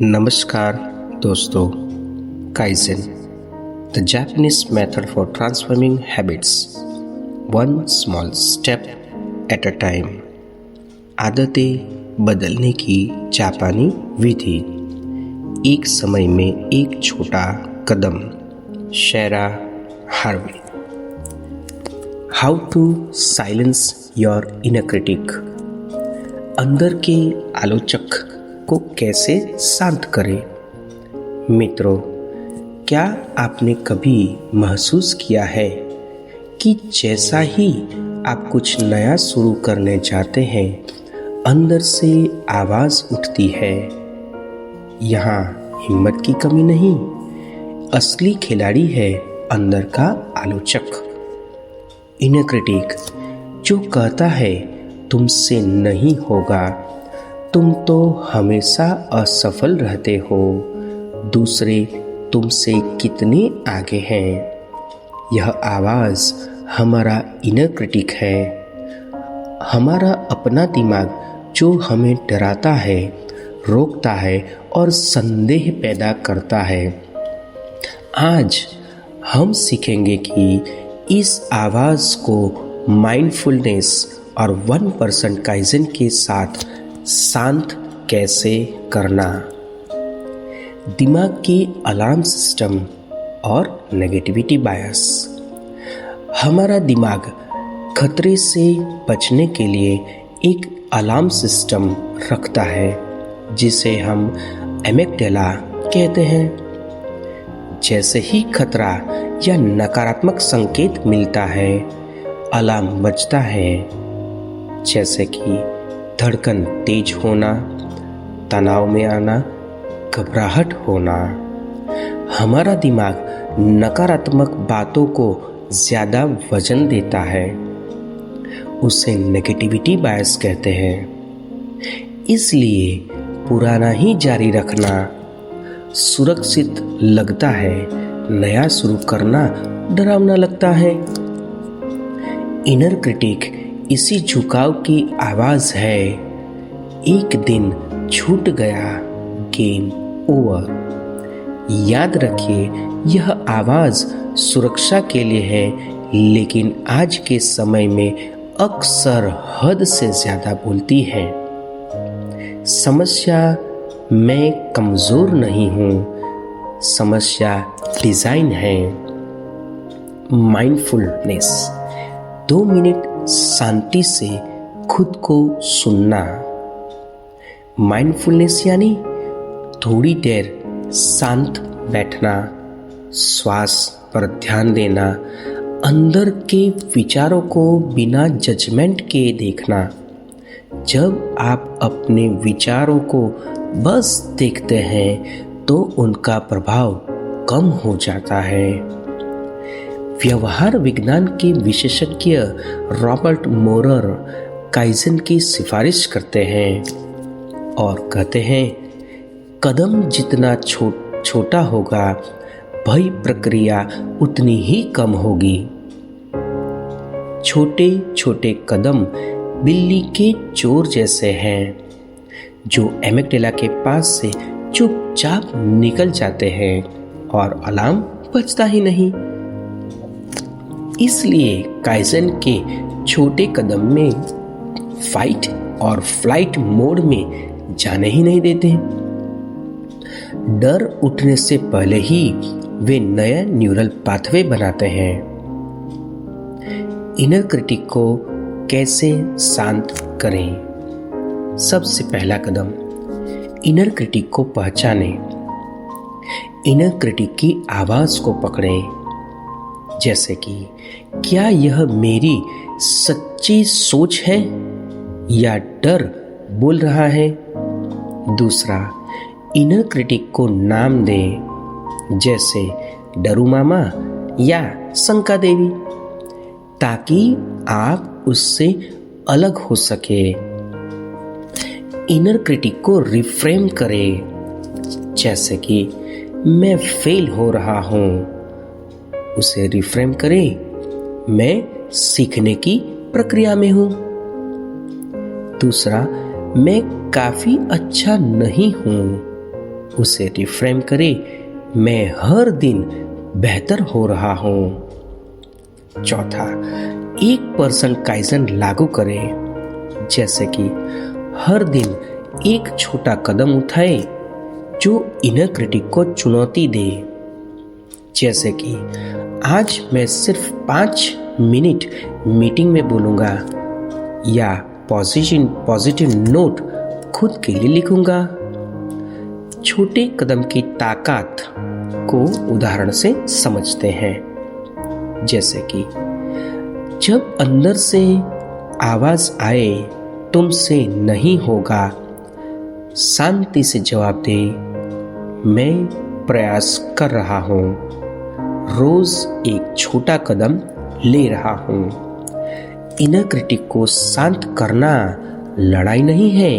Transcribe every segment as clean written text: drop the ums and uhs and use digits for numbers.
नमस्कार दोस्तों, kaizen the Japanese method for transforming habits one small step at a time. आदतें बदलने की जापानी विधि, एक समय में एक छोटा कदम। Shira Harvey. How to silence your inner critic. अंदर के आलोचक को कैसे शांत करें। मित्रों, क्या आपने कभी महसूस किया है कि जैसा ही आप कुछ नया शुरू करने जाते हैं, अंदर से आवाज उठती है, यहाँ हिम्मत की कमी नहीं, असली खिलाड़ी है अंदर का आलोचक, इनर क्रिटिक, जो कहता है तुमसे नहीं होगा, तुम तो हमेशा असफल रहते हो, दूसरे तुमसे कितने आगे हैं। यह आवाज़ हमारा इनर क्रिटिक है, हमारा अपना दिमाग जो हमें डराता है, रोकता है और संदेह पैदा करता है। आज हम सीखेंगे कि इस आवाज़ को माइंडफुलनेस और 1% काइज़ेन के साथ शांत कैसे करना। दिमाग की अलार्म सिस्टम और नेगेटिविटी बायस। हमारा दिमाग खतरे से बचने के लिए एक अलार्म सिस्टम रखता है जिसे हम एमिग्डाला कहते हैं। जैसे ही खतरा या नकारात्मक संकेत मिलता है, अलार्म बजता है, जैसे कि धड़कन तेज होना, तनाव में आना, घबराहट होना। हमारा दिमाग नकारात्मक बातों को ज़्यादा वजन देता है, उसे नेगेटिविटी बायस कहते हैं। इसलिए पुराना ही जारी रखना सुरक्षित लगता है, नया शुरू करना डरावना लगता है। इनर क्रिटिक इसी झुकाव की आवाज है। एक दिन छूट गया, गेम ओवर। याद रखिए, यह आवाज सुरक्षा के लिए है, लेकिन आज के समय में अक्सर हद से ज्यादा बोलती है। समस्या मैं कमजोर नहीं हूं, समस्या डिजाइन है। माइंडफुलनेस, 2 मिनट शांति से खुद को सुनना। माइंडफुलनेस यानी थोड़ी देर शांत बैठना, श्वास पर ध्यान देना, अंदर के विचारों को बिना जजमेंट के देखना। जब आप अपने विचारों को बस देखते हैं तो उनका प्रभाव कम हो जाता है। व्यवहार विज्ञान के विशेषज्ञ रॉबर्ट मोरर काइज़ेन की सिफारिश करते हैं और कहते हैं, कदम जितना छोटा होगा, भय प्रक्रिया उतनी ही कम होगी। छोटे छोटे कदम बिल्ली के चोर जैसे हैं, जो एमिग्डाला के पास से चुपचाप निकल जाते हैं और अलार्म बजता ही नहीं। इसलिए काइज़ेन के छोटे कदम में फाइट और फ्लाइट मोड में जाने ही नहीं देते। डर उठने से पहले ही वे नया न्यूरल पाथवे बनाते हैं। इनर क्रिटिक को कैसे शांत करें। सबसे पहला कदम, इनर क्रिटिक को पहचानें। इनर क्रिटिक की आवाज को पकड़ें, जैसे कि क्या यह मेरी सच्ची सोच है या डर बोल रहा है। दूसरा, इनर क्रिटिक को नाम दें, जैसे डरू मामा या शंका देवी, ताकि आप उससे अलग हो सके। इनर क्रिटिक को रिफ्रेम करें, जैसे कि मैं फेल हो रहा हूं, उसे रिफ्रेम करें, मैं सीखने की प्रक्रिया में हूं। दूसरा, मैं काफी अच्छा नहीं हूं, उसे रिफ्रेम करें, मैं हर दिन बेहतर हो रहा हूं। चौथा, 1% काइजन लागू करें, जैसे कि हर दिन एक छोटा कदम उठाए जो इनर क्रिटिक को चुनौती दे। जैसे कि आज मैं सिर्फ 5 मिनट मीटिंग में बोलूंगा, या पॉजिटिव नोट खुद के लिए लिखूंगा। छोटे कदम की ताकत को उदाहरण से समझते हैं, जैसे कि जब अंदर से आवाज आए तुमसे नहीं होगा, शांति से जवाब दे, मैं प्रयास कर रहा हूं, रोज एक छोटा कदम ले रहा हूं। इनर क्रिटिक को शांत करना लड़ाई नहीं है,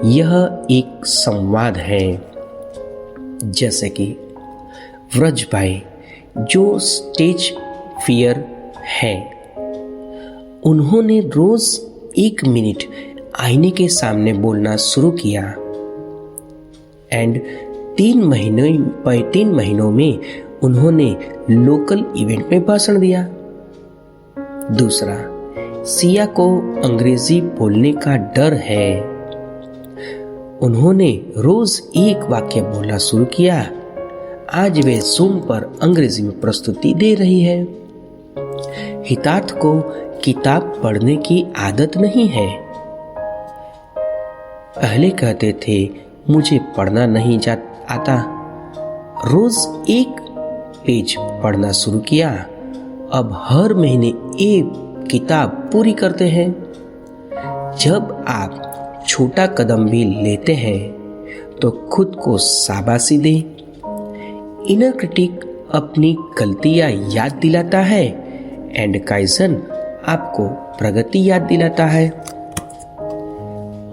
यह एक संवाद है। जैसे कि व्रज भाई जो स्टेज फियर है, उन्होंने रोज 1 मिनट आईने के सामने बोलना शुरू किया एंड 3 महीनों में उन्होंने लोकल इवेंट में भाषण दिया। दूसरा, सिया को अंग्रेजी बोलने का डर है, उन्होंने रोज एक वाक्य बोलना शुरू किया। आज वे जूम पर अंग्रेजी में प्रस्तुति दे रही है। हितार्थ को किताब पढ़ने की आदत नहीं है, पहले कहते थे मुझे पढ़ना नहीं आता, रोज 1 पेज पढ़ना शुरू किया, अब हर महीने 1 किताब पूरी करते हैं। जब आप छोटा कदम भी लेते हैं तो खुद को शाबाशी दें। इनर क्रिटिक अपनी गलतियां याद दिलाता है एंड काइजन आपको प्रगति याद दिलाता है।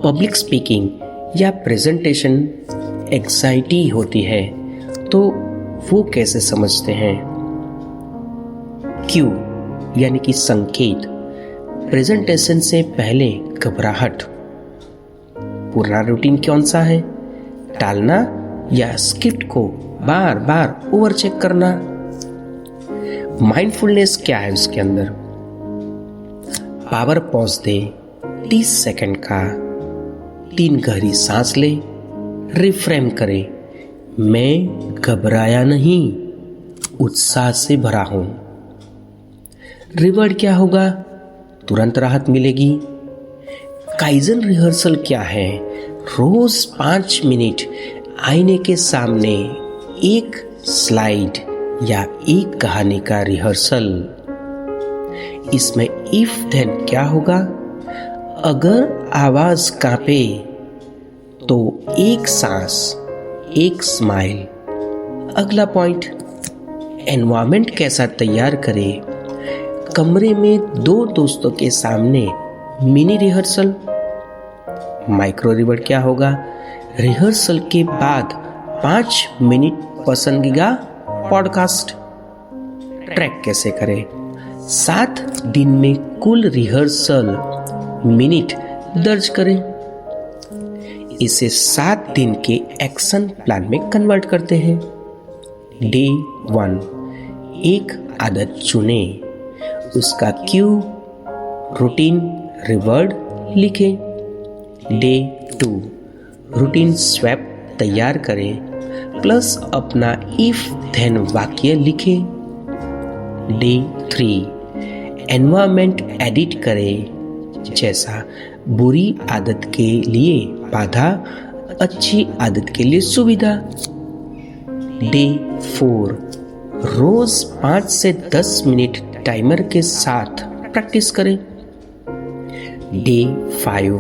पब्लिक स्पीकिंग या प्रेजेंटेशन एंजाइटी होती है, तो वो कैसे समझते हैं? क्यू यानी कि संकेत, प्रेजेंटेशन से पहले घबराहट। पुराना रूटीन कौन सा है? टालना या स्क्रिप्ट को बार बार ओवर चेक करना। माइंडफुलनेस क्या है उसके अंदर? पावर पॉज दे 30 सेकंड का, 3 गहरी सांस ले, रिफ्रेम करे, मैं घबराया नहीं, उत्साह से भरा हूं। रिवॉर्ड क्या होगा? तुरंत राहत मिलेगी। काइजन रिहर्सल क्या है? रोज 5 मिनट आईने के सामने 1 स्लाइड या 1 कहानी का रिहर्सल। इसमें इफ देन क्या होगा? अगर आवाज कांपे तो 1 सांस, 1 स्माइल। अगला पॉइंट, एनवायरमेंट कैसा तैयार करे? कमरे में 2 दोस्तों के सामने मिनी रिहर्सल। माइक्रो रिवॉर्ड क्या होगा? रिहर्सल के बाद 5 मिनट पसंदीदा पॉडकास्ट। ट्रैक कैसे करें? 7 दिन में कुल रिहर्सल मिनट दर्ज करें। इसे 7 दिन के एक्शन प्लान में कन्वर्ट करते हैं। डे 1, एक आदत चुने, उसका क्यू, रूटीन, रिवॉर्ड लिखें। डे 2, रूटीन स्वैप तैयार करें प्लस अपना इफ देन वाक्य लिखें। डे 3, एनवायरमेंट एडिट करें, जैसा बुरी आदत के लिए बाधा, अच्छी आदत के लिए सुविधा। डे 4, रोज 5 से 10 मिनट टाइमर के साथ प्रैक्टिस करें। डे 5,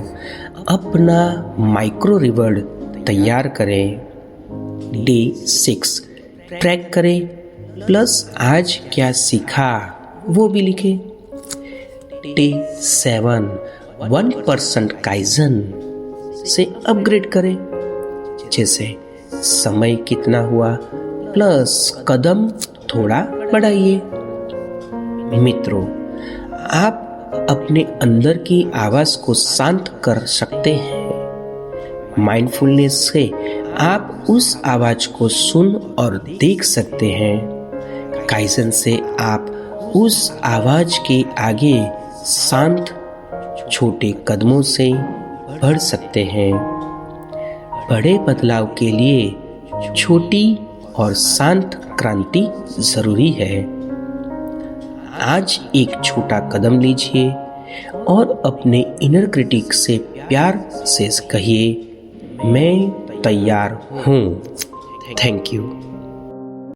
अपना माइक्रो रिवॉर्ड तैयार करें। डे 6, ट्रैक करें प्लस आज क्या सीखा वो भी लिखें। डे 7, 1% काइजन से अपग्रेड करें, जैसे समय कितना हुआ प्लस कदम थोड़ा बढ़ाइए। मित्रों, आप अपने अंदर की आवाज को शांत कर सकते हैं। माइंडफुलनेस से आप उस आवाज को सुन और देख सकते हैं। काइजन से आप उस आवाज के आगे शांत छोटे कदमों से बढ़ सकते हैं। बड़े बदलाव के लिए छोटी और शांत क्रांति जरूरी है। आज एक छोटा कदम लीजिए और अपने इनर क्रिटिक से प्यार से कहिए, मैं तैयार हूँ। Thank you.